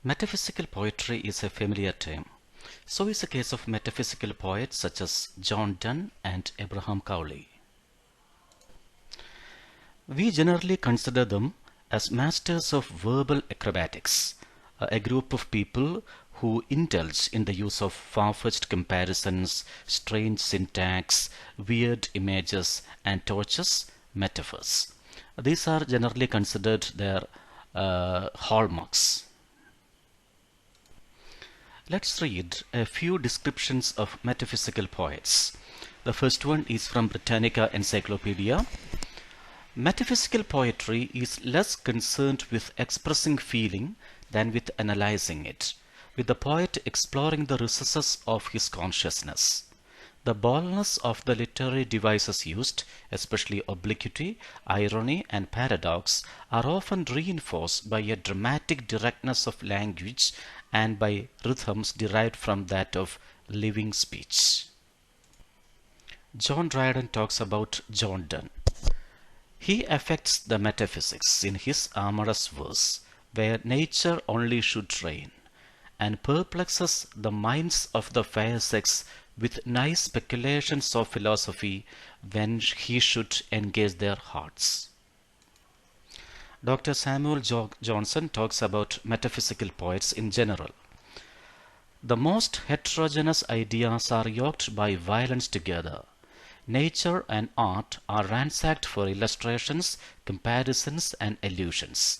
Metaphysical poetry is a familiar term. So is the case of metaphysical poets such as John Donne and Abraham Cowley. We generally consider them as masters of verbal acrobatics, a group of people who indulge in the use of far-fetched comparisons, strange syntax, weird images, and tortuous metaphors. These are generally considered their hallmarks. Let's read a few descriptions of metaphysical poets. The first one is from Britannica Encyclopedia. Metaphysical poetry is less concerned with expressing feeling than with analyzing it, with the poet exploring the recesses of his consciousness. The boldness of the literary devices used, especially obliquity, irony, and paradox, are often reinforced by a dramatic directness of language and by rhythms derived from that of living speech. John Dryden talks about John Donne. He affects the metaphysics in his amorous verse, where nature only should reign, and perplexes the minds of the fair sex with nice speculations of philosophy when he should engage their hearts. Dr. Samuel Johnson talks about metaphysical poets in general. The most heterogeneous ideas are yoked by violence together. Nature and art are ransacked for illustrations, comparisons, and allusions.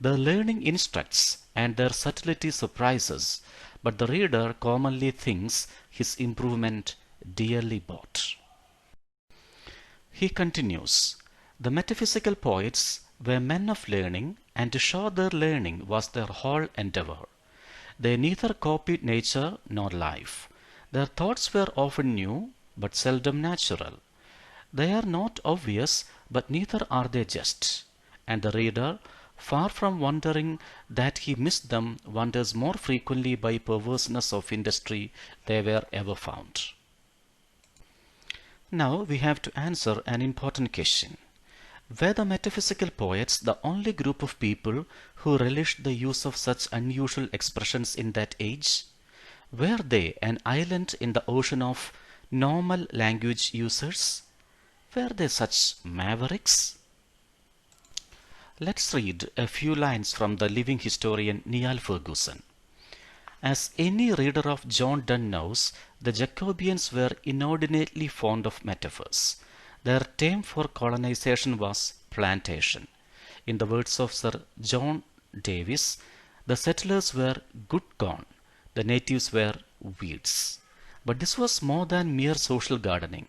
Their learning instructs, and their subtlety surprises, but the reader commonly thinks his improvement dearly bought. He continues, the metaphysical poets were men of learning, and to show their learning was their whole endeavor. They neither copied nature nor life. Their thoughts were often new, but seldom natural. They are not obvious, but neither are they just. And the reader, far from wondering that he missed them, wonders more frequently by perverseness of industry they were ever found. Now we have to answer an important question. Were the metaphysical poets the only group of people who relished the use of such unusual expressions in that age? Were they an island in the ocean of normal language users? Were they such mavericks? Let's read a few lines from the living historian Niall Ferguson. As any reader of John Donne knows, the Jacobeans were inordinately fond of metaphors. Their term for colonization was plantation. In the words of Sir John Davis, the settlers were good corn, the natives were weeds. But this was more than mere social gardening.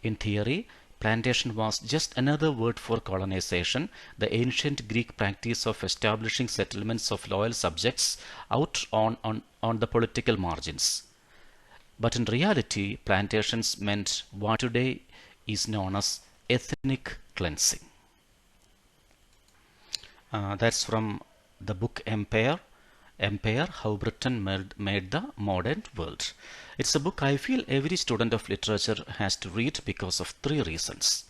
In theory, plantation was just another word for colonization, the ancient Greek practice of establishing settlements of loyal subjects out on the political margins. But in reality, plantations meant what today is known as ethnic cleansing. That's from the book Empire, How Britain Made the Modern World. It's a book I feel every student of literature has to read because of three reasons.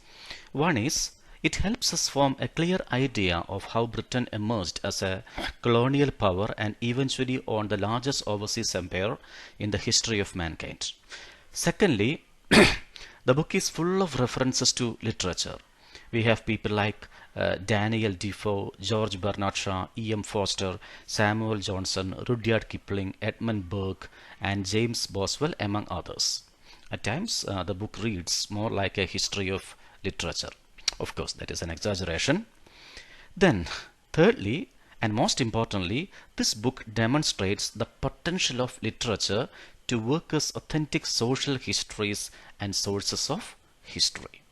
One is, it helps us form a clear idea of how Britain emerged as a colonial power and eventually owned the largest overseas empire in the history of mankind. Secondly, the book is full of references to literature. We have people like Daniel Defoe, George Bernard Shaw, E.M. Forster, Samuel Johnson, Rudyard Kipling, Edmund Burke, and James Boswell, among others. At times, the book reads more like a history of literature. Of course, that is an exaggeration. Then, thirdly, and most importantly, this book demonstrates the potential of literature to work as authentic social histories and sources of history.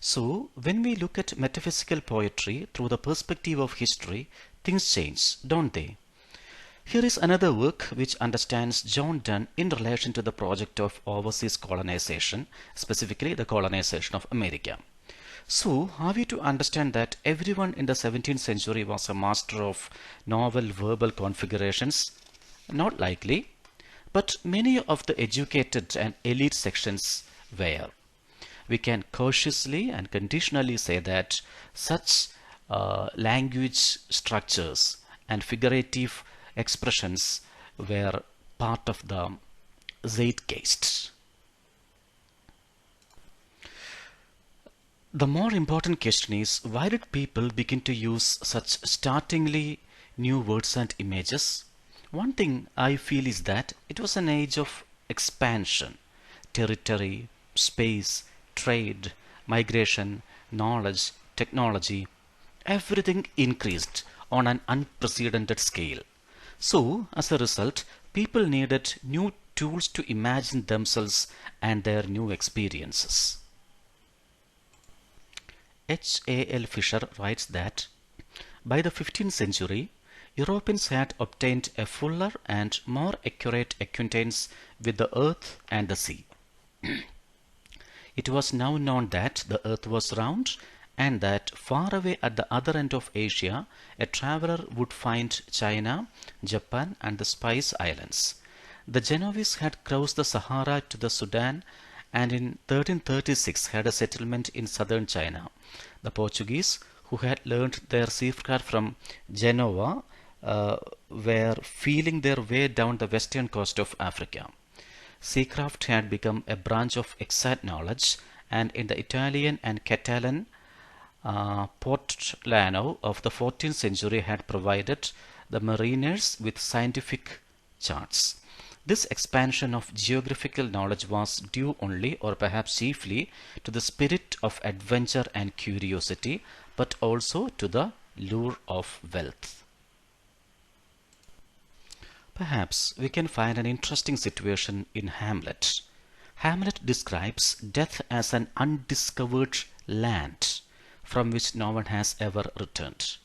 So, when we look at metaphysical poetry through the perspective of history, things change, don't they? Here is another work which understands John Donne in relation to the project of overseas colonization, specifically the colonization of America. So, are we to understand that everyone in the 17th century was a master of novel verbal configurations? Not likely, but many of the educated and elite sections were. We can cautiously and conditionally say that such language structures and figurative expressions were part of the zeitgeist. The more important question is, why did people begin to use such startlingly new words and images? One thing I feel is that it was an age of expansion. Territory, space, trade, migration, knowledge, technology, everything increased on an unprecedented scale. So, as a result, people needed new tools to imagine themselves and their new experiences. H.A.L.FISHER writes that by the 15th century, Europeans had obtained a fuller and more accurate acquaintance with the earth and the sea. It was now known that the earth was round and that far away at the other end of Asia, a traveler would find China, Japan, and the Spice Islands. The Genoese had crossed the Sahara to the Sudan and in 1336 had a settlement in southern China. The Portuguese, who had learned their seacraft from Genoa, were feeling their way down the western coast of Africa. Seacraft had become a branch of exact knowledge, and in the Italian and Catalan Portolano of the 14th century had provided the mariners with scientific charts. This expansion of geographical knowledge was due only, or perhaps chiefly, to the spirit of adventure and curiosity, but also to the lure of wealth. Perhaps we can find an interesting situation in Hamlet. Hamlet describes death as an undiscovered land from which no one has ever returned.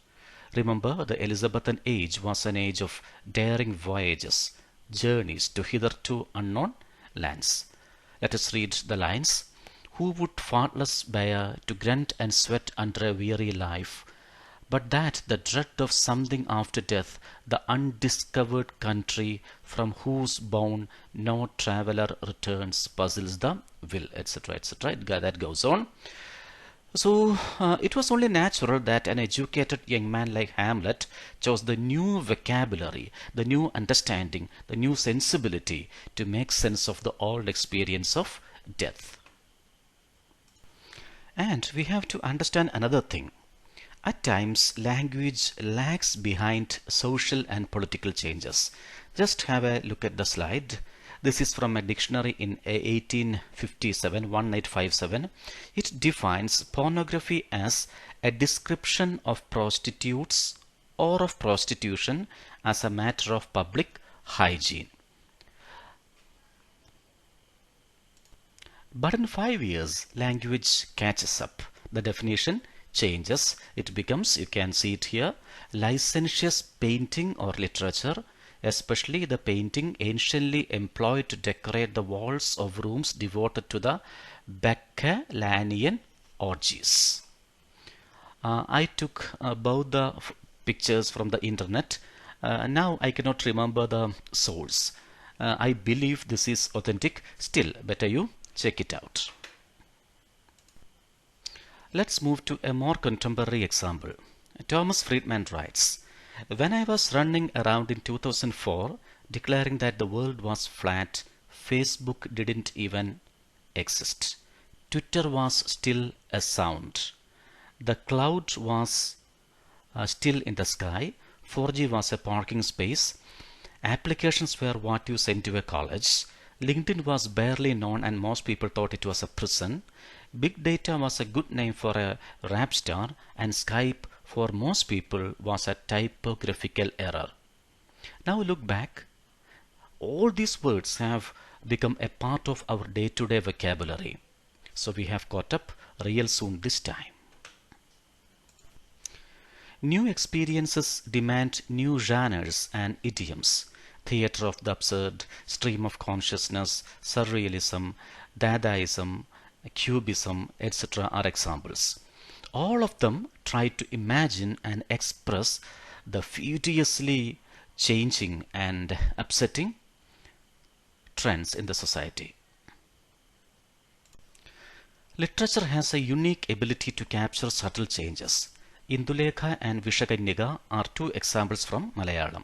Remember, the Elizabethan age was an age of daring voyages, journeys to hitherto unknown lands. Let us read the lines. Who would faultless bear to grunt and sweat under a weary life, but that the dread of something after death, the undiscovered country from whose bourne no traveller returns, puzzles the will, etc., etc. That goes on. So it was only natural that an educated young man like Hamlet chose the new vocabulary, the new understanding, the new sensibility to make sense of the old experience of death. And we have to understand another thing. At times, language lags behind social and political changes. Just have a look at the slide. This is from a dictionary in 1857. It defines pornography as a description of prostitutes or of prostitution as a matter of public hygiene. But in 5 years, language catches up. The definition changes. It becomes, you can see it here, licentious painting or literature, especially the painting anciently employed to decorate the walls of rooms devoted to the Bacchanalian orgies. I took both the pictures from the internet. Now I cannot remember the source. I believe this is authentic. Still, better you check it out. Let's move to a more contemporary example. Thomas Friedman writes, when I was running around in 2004 declaring that the world was flat, Facebook didn't even exist. Twitter was still a sound. The cloud was still in the sky. 4G was a parking space. Applications were what you sent to a college. LinkedIn was barely known and most people thought it was a prison. Big data was a good name for a rap star, and Skype for most people was a typographical error. Now look back. All these words have become a part of our day-to-day vocabulary. So we have caught up real soon this time. New experiences demand new genres and idioms. Theatre of the absurd, stream of consciousness, surrealism, Dadaism, Cubism, etc. are examples. All of them try to imagine and express the furiously changing and upsetting trends in the society. Literature has a unique ability to capture subtle changes. Indulekha and Vishakanyaka are two examples from Malayalam.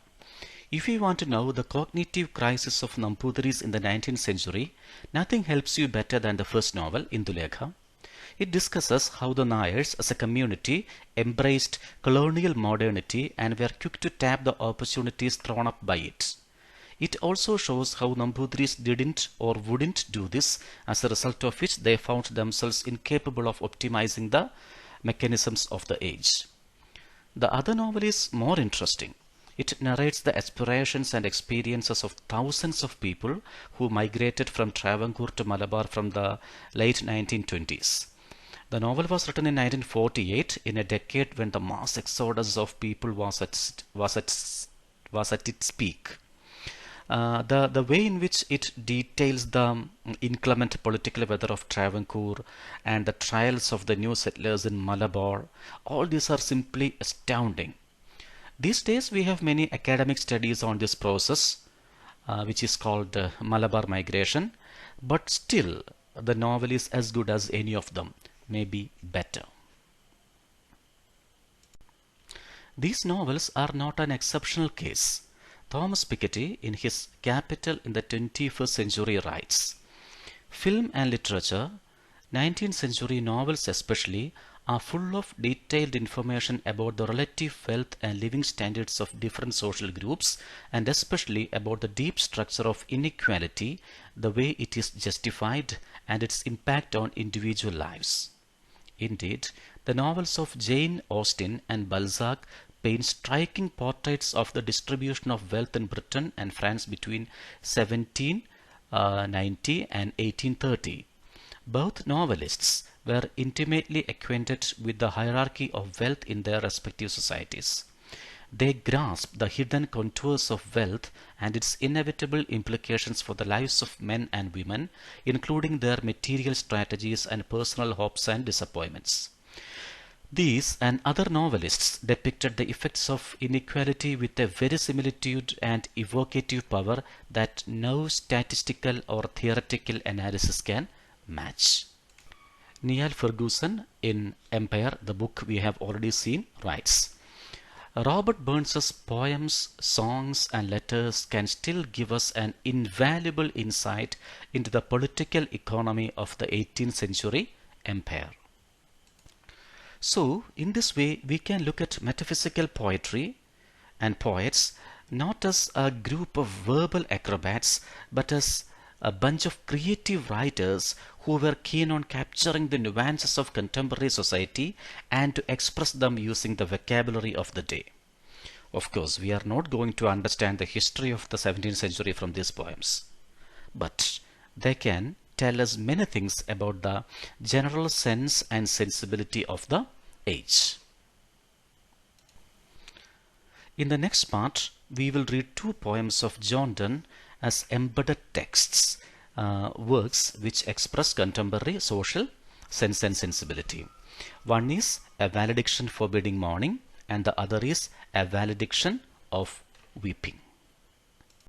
If you want to know the cognitive crisis of Nampudiris in the 19th century, nothing helps you better than the first novel, Indulekha. It discusses how the Nayars as a community embraced colonial modernity and were quick to tap the opportunities thrown up by it. It also shows how Nambudris didn't or wouldn't do this, as a result of which they found themselves incapable of optimizing the mechanisms of the age. The other novel is more interesting. It narrates the aspirations and experiences of thousands of people who migrated from Travancore to Malabar from the late 1920s. The novel was written in 1948, in a decade when the mass exodus of people was at its peak. The way in which it details the inclement political weather of Travancore and the trials of the new settlers in Malabar, all these are simply astounding. These days we have many academic studies on this process, which is called Malabar migration, but still the novel is as good as any of them, maybe better. These novels are not an exceptional case. Thomas Piketty, in his Capital in the 21st Century, writes, "Film and literature, 19th century novels especially, are full of detailed information about the relative wealth and living standards of different social groups, and especially about the deep structure of inequality, the way it is justified, and its impact on individual lives." Indeed, the novels of Jane Austen and Balzac paint striking portraits of the distribution of wealth in Britain and France between 1790 and 1830. Both novelists were intimately acquainted with the hierarchy of wealth in their respective societies. They grasped the hidden contours of wealth and its inevitable implications for the lives of men and women, including their material strategies and personal hopes and disappointments. These and other novelists depicted the effects of inequality with a verisimilitude and evocative power that no statistical or theoretical analysis can match. Niall Ferguson, in Empire, the book we have already seen, writes, "Robert Burns's poems, songs and letters can still give us an invaluable insight into the political economy of the 18th century Empire." So, in this way, we can look at metaphysical poetry and poets not as a group of verbal acrobats, but as a bunch of creative writers who were keen on capturing the nuances of contemporary society and to express them using the vocabulary of the day. Of course, we are not going to understand the history of the 17th century from these poems, but they can tell us many things about the general sense and sensibility of the age. In the next part, we will read two poems of John Donne as embedded texts, works which express contemporary social sense and sensibility. One is a valediction forbidding mourning, and the other is a valediction of weeping.